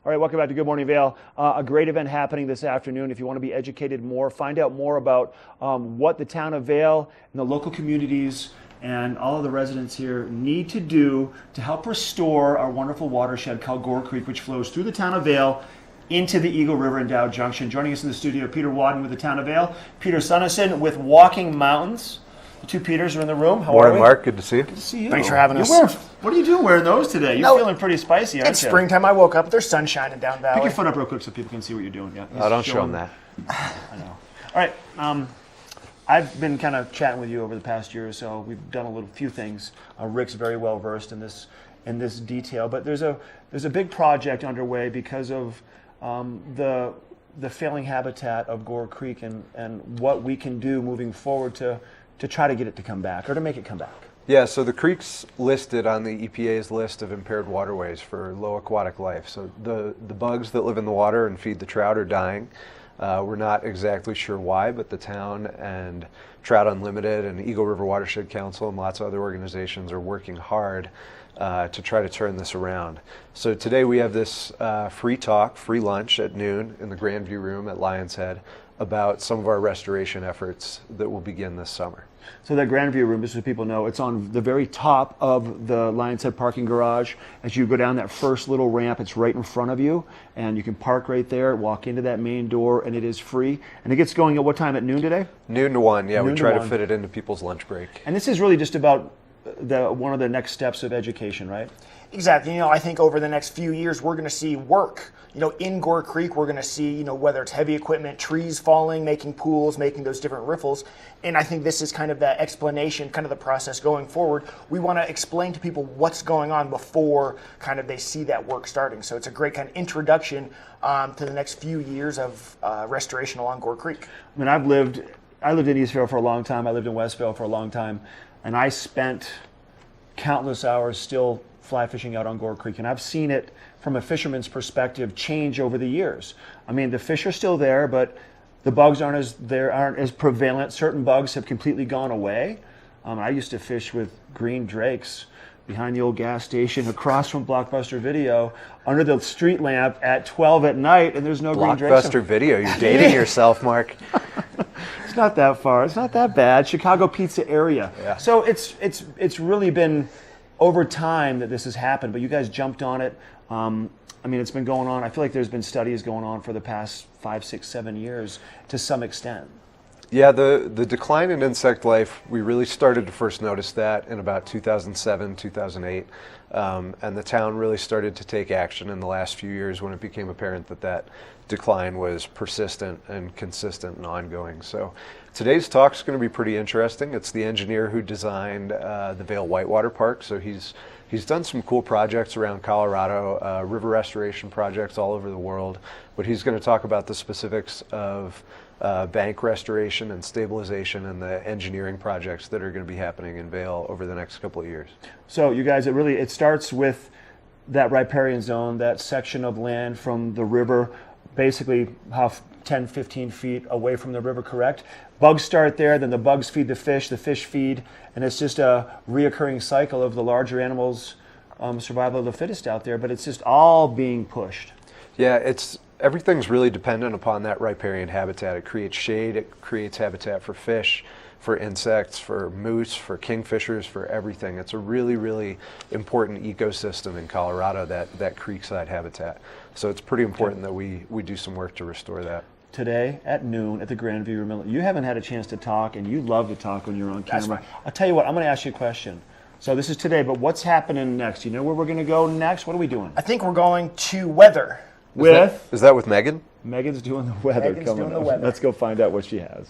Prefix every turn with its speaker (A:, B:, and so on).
A: All right, welcome back to Good Morning Vail. A great event happening this afternoon. If you want to be educated more, find out more about what the town of Vail and the local communities and all of the residents here need to do to help restore our wonderful watershed called Gore Creek, which flows through the town of Vail into the Eagle River and Dow Junction. Joining us in the studio, Peter Wadden with the town of Vail, Peter Suneson with Walking Mountains. The two Peters are in the room. How are we?
B: Mark. Good to see you.
A: Good to see you.
C: Thanks for having us.
A: What are you doing wearing those today? You're feeling pretty spicy, aren't you?
C: It's springtime. I woke up. There's sun shining down Valley.
A: Pick your foot up real quick so people can see what you're doing. Yeah.
B: Don't show them that.
A: I know. All right. I've been kind of chatting with you over the past year or so. We've done a few things. Rick's very well versed in this detail, but there's a big project underway because of the failing habitat of Gore Creek and what we can do moving forward to try to get it to come back or to make it come back.
B: Yeah, so the creek's listed on the EPA's list of impaired waterways for low aquatic life. So the bugs that live in the water and feed the trout are dying. We're not exactly sure why, but the town and Trout Unlimited and Eagle River Watershed Council and lots of other organizations are working hard to try to turn this around. So today we have this free lunch at noon in the Grandview Room at Lion's Head about some of our restoration efforts that will begin this summer.
A: So that Grandview Room, just so people know, it's on the very top of the Lion's Head parking garage. As you go down that first little ramp, it's right in front of you, and you can park right there, walk into that main door, and it is free. And it gets going at what time, at noon today?
B: Noon to 1, yeah.
A: Noon
B: We try
A: to
B: to fit it into people's lunch break.
A: And this is really just about one of the next steps of education, right?
C: Exactly. I think over the next few years, we're going to see work. In Gore Creek, we're going to see, whether it's heavy equipment, trees falling, making pools, making those different riffles. And I think this is kind of the explanation, kind of the process going forward. We want to explain to people what's going on before kind of they see that work starting. So it's a great kind of introduction to the next few years of restoration along Gore Creek.
A: I mean, I lived in East Vail for a long time. I lived in West Vail for a long time. And I spent countless hours still fly fishing out on Gore Creek, and I've seen it from a fisherman's perspective change over the years. I mean, the fish are still there, but the bugs aren't as prevalent. Certain bugs have completely gone away. I used to fish with green drakes behind the old gas station across from Blockbuster Video under the street lamp at 12 at night, and there's no green drakes.
B: Blockbuster Video, you're dating yourself, Mark.
A: It's not that far. It's not that bad. Chicago pizza area.
B: Yeah.
A: So it's really been over time that this has happened, but you guys jumped on it. I mean, it's been going on. I feel like there's been studies going on for the past 5, 6, 7 years to some extent.
B: Yeah, the decline in insect life, we really started to first notice that in about 2007, 2008. And the town really started to take action in the last few years when it became apparent that decline was persistent and consistent and ongoing. So today's talk is going to be pretty interesting. It's the engineer who designed the Vail Whitewater Park. So he's done some cool projects around Colorado, river restoration projects all over the world. But he's going to talk about the specifics of bank restoration and stabilization and the engineering projects that are going to be happening in Vail over the next couple of years.
A: So you guys, it starts with that riparian zone, that section of land from the river, basically 10, 15 feet away from the river, correct? Bugs start there, then the bugs feed the fish feed, and it's just a reoccurring cycle of the larger animals' survival of the fittest out there, but it's just all being pushed.
B: Yeah, everything's really dependent upon that riparian habitat. It creates shade, it creates habitat for fish, for insects, for moose, for kingfishers, for everything. It's a really, really important ecosystem in Colorado, that creekside habitat. So it's pretty important that we do some work to restore that.
A: Today at noon at the Grandview Room, you haven't had a chance to talk, and you love to talk when you're on camera.
C: That's right.
A: I'll tell you what, I'm going to ask you a question. So this is today, but what's happening next? You know where we're going to go next? What are we doing?
C: I think we're going to weather.
B: Is that with Megan?
A: Megan's doing the weather coming up. Let's go find out what she has.